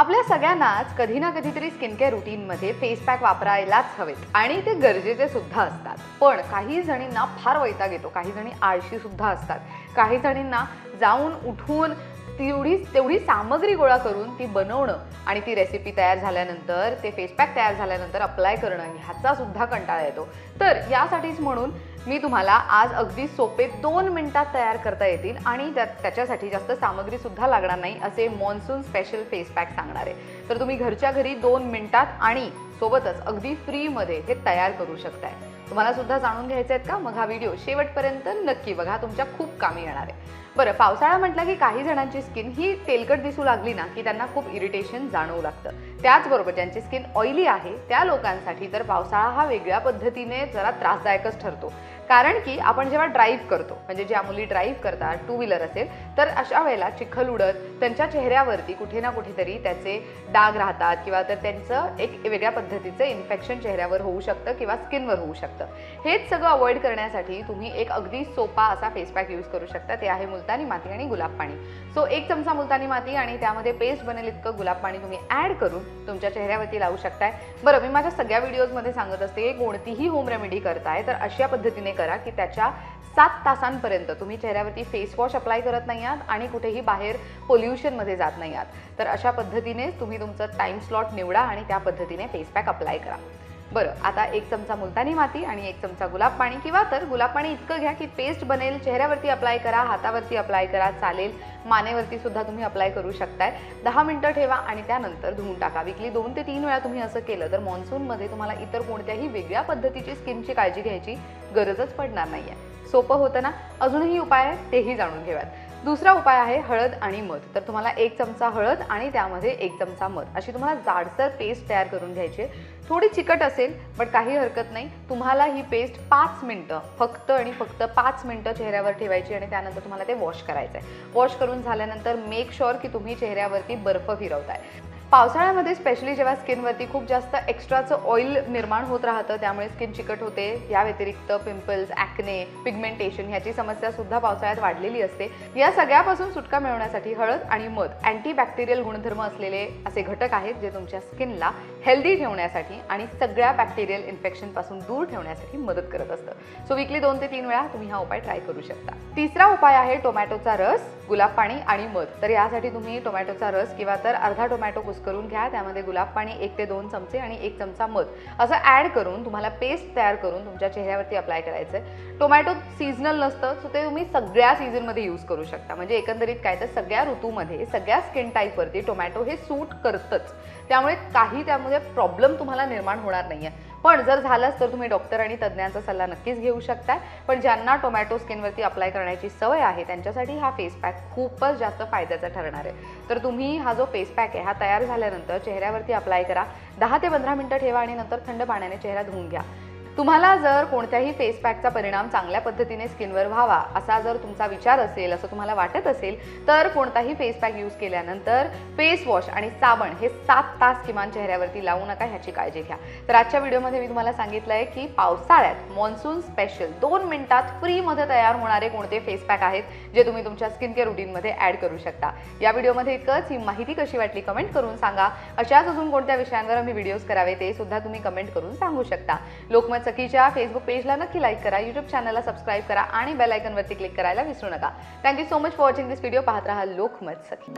आपल्या सगळ्यांनाच कधी ना कधीतरी स्किन केअर रुटीनमध्ये फेस पॅक वापरायलाच हवेत आणि ते गरजेचे सुद्धा असतात. पण काही जणींना फार वैताग येतो, काही जणी आळशी सुद्धा असतात, काही जणींना जाऊन उठून तेवढी सामग्री गोळा करून ती बनवणं आणि ती रेसिपी तयार झाल्यानंतर ते फेस पॅक तयार झाल्यानंतर अप्लाय करणं ह्याचा सुद्धा कंटाळा येतो. तर यासाठीच म्हणून मी तुम्हाला आज अगदी सोपे 2 मिनिटात तयार करता येतील आणि त्याच्यासाठी जास्त सामग्री सुद्धा लागणार नाही असे मॉन्सून स्पेशल फेस पॅक सांगणार आहे. तर तुम्ही घरच्या घरी 2 मिनिटात आणि सोबतच अगदी फ्रीमध्ये हे तयार करू शकताय. तुम्हाला सुद्धा जाणून घ्यायचे आहेत का? मग हा व्हिडिओ शेवटपर्यंत नक्की बघा, तुमच्या खूप कामी येणार आहे. बरं, पावसाळा म्हटलं की काही जणांची स्किन ही तेलकट दिसू लागली ना की त्यांना खूप इरिटेशन जाणवू लागतं. त्याचबरोबर ज्यांची स्किन ऑइली आहे त्या लोकांसाठी तर पावसाळा हा वेगळ्या पद्धतीने जरा त्रासदायकच ठरतो. कारण की आपण जेव्हा ड्राईव्ह करतो, म्हणजे ज्या मुली ड्राईव्ह करतात, 2 व्हीलर असेल तर अशा वेळेला चिखल उडत त्यांच्या चेहऱ्यावरती कुठे ना कुठेतरी त्याचे डाग राहतात किंवा तर त्यांचं एक वेगळ्या पद्धतीचं इन्फेक्शन चेहऱ्यावर होऊ शकतं किंवा स्किनवर होऊ शकतं. हेच सगळं अवॉइड करण्यासाठी तुम्ही एक अगदी सोपा असा फेस पॅक यूज करू शकता. ते आहे मुलतानी माती आणि गुलाब पाणी. सो 1 चमचा मुलतानी माती आणि त्यामध्ये पेस्ट बनेल इतकं गुलाब पाणी तुम्ही ॲड करून तुमच्या चेहऱ्यावरती लावू शकताय. बरं, मी माझ्या सगळ्या व्हिडिओजमध्ये सांगत असते कोणतीही होम रेमेडी करताय तर अशा पद्धतीने करा की त्याच्या 7 तासांपर्यंत तुम्ही चेहऱ्यावरती फेस वॉश अप्लाय करत नाही आहात आणि कुठेही बाहेर पोल्युशनमध्ये जात नाही आहात. तर अशा पद्धतीने तुम्ही तुमचं टाइम स्लॉट निवडा आणि त्या पद्धतीने फेस पॅक अप्लाय करा. बरं, आता 1 चमचा मुलतानी माती आणि 1 चमचा गुलाब पाणी किंवा तर गुलाब पाणी इतकं घ्या की पेस्ट बनेल. चेहऱ्यावरती अप्लाय करा, हातावरती अप्लाय करा, चालेल, मानेवरती सुद्धा तुम्ही अप्लाय करू शकताय. 10 मिनिटं ठेवा आणि त्यानंतर धुवून टाका. वीकली 2 ते 3 वेळा तुम्ही असं केलं तर मॉन्सूनमध्ये तुम्हाला इतर कोणत्याही वेगळ्या पद्धतीची स्किनची काळजी घ्यायची गरजच पडणार नाही आहे. सोपं होतं ना? अजूनही उपाय आहे तेही जाणून घेऊयात. दुसरा उपाय आहे हळद आणि मध. तर तुम्हाला 1 चमचा हळद आणि त्यामध्ये 1 चमचा मध अशी तुम्हाला जाडसर पेस्ट तयार करून घ्यायची आहे. थोडी चिकट असेल पण काही हरकत नाही. तुम्हाला ही पेस्ट 5 मिनिटं फक्त आणि फक्त 5 मिनिटं चेहऱ्यावर ठेवायची आणि त्यानंतर तुम्हाला ते वॉश करायचं आहे. वॉश करून झाल्यानंतर मेक शुअर की तुम्ही चेहऱ्यावरती बर्फ फिरवताय. पावसाळ्यामध्ये स्पेशली जेव्हा स्किनवरती खूप जास्त एक्स्ट्राचं ऑइल निर्माण होत राहतं त्यामुळे स्किन चिकट होते. या व्यतिरिक्त पिंपल्स, ॲक्ने, पिगमेंटेशन ह्याची समस्या सुद्धा पावसाळ्यात वाढलेली असते. या सगळ्यापासून सुटका मिळवण्यासाठी हळद आणि मध अँटीबॅक्टेरियल गुणधर्म असलेले असे घटक आहेत जे तुमच्या स्किनला हेल्दी ठेवण्यासाठी आणि सगळ्या बॅक्टेरियल इन्फेक्शनपासून दूर ठेवण्यासाठी मदत करत असतं. सो वीकली 2 ते 3 वेळा तुम्ही हा उपाय ट्राय करू शकता. तिसरा उपाय आहे टोमॅटोचा रस, गुलाब पाणी आणि मध. तर यासाठी तुम्ही टोमॅटोचा रस किंवा तर अर्धा टोमॅटो करून घ्या. त्यामध्ये गुलाब पाणी 1 ते 2 चमचे आणि 1 चमचा मध असं ॲड करून तुम्हाला पेस्ट तयार करून तुमच्या चेहऱ्यावरती अप्लाय करायचं आहे. टोमॅटो सीझनल नसतं सो ते तुम्ही सगळ्या सीझनमध्ये यूज करू शकता. म्हणजे एकंदरीत काय तर सगळ्या ऋतूमध्ये सगळ्या स्किन टाईपवरती टोमॅटो हे सूट करतंच. त्यामुळे काही त्यामध्ये प्रॉब्लेम तुम्हाला निर्माण होणार नाही आहे. पण जर झालंच तर तुम्ही डॉक्टर आणि तज्ज्ञांचा सल्ला नक्कीच घेऊ शकताय. पण ज्यांना टोमॅटो स्किनवरती अप्लाय करण्याची सवय आहे त्यांच्यासाठी हा फेस पॅक खूपच जास्त फायद्याचा ठरणार आहे. तर तुम्ही हा जो फेस पॅक आहे हा तयार झाल्यानंतर चेहऱ्यावरती अप्लाय करा. 10 ते 15 मिनिटं ठेवा आणि नंतर थंड पाण्याने चेहरा धुवून घ्या. तुम्हाला जर कोणत्याही फेस पॅकचा परिणाम चांगल्या पद्धतीने स्किनवर व्हावा असा जर तुमचा विचार असेल, असं तुम्हाला वाटत असेल तर कोणताही फेस पॅक यूज केल्यानंतर फेस वॉश आणि साबण हे 7 तास किमान चेहऱ्यावरती लावू नका, ह्याची काळजी घ्या. तर आजच्या व्हिडिओमध्ये मी तुम्हाला सांगितलं आहे की पावसाळ्यात मॉन्सून स्पेशल 2 मिनिटात फ्रीमध्ये तयार होणारे कोणते फेस पॅक आहेत जे तुम्ही तुमच्या स्किन केअर रुटीनमध्ये ॲड करू शकता. या व्हिडिओमध्ये इतकंच. ही माहिती कशी वाटली कमेंट करून सांगा. अशाच अजून कोणत्या विषयांवर आम्ही व्हिडिओज करावे ते सुद्धा तुम्ही कमेंट करून सांगू शकता. लोकमत सखीच्या फेसबुक पेजला नक्की लाईक करा, यूट्यूब चॅनलला सबस्क्राईब करा आणि बेल आयकॉनवरती क्लिक करायला विसरू नका. Thank you so much for watching this video. पाहत राहा लोकमत सखी.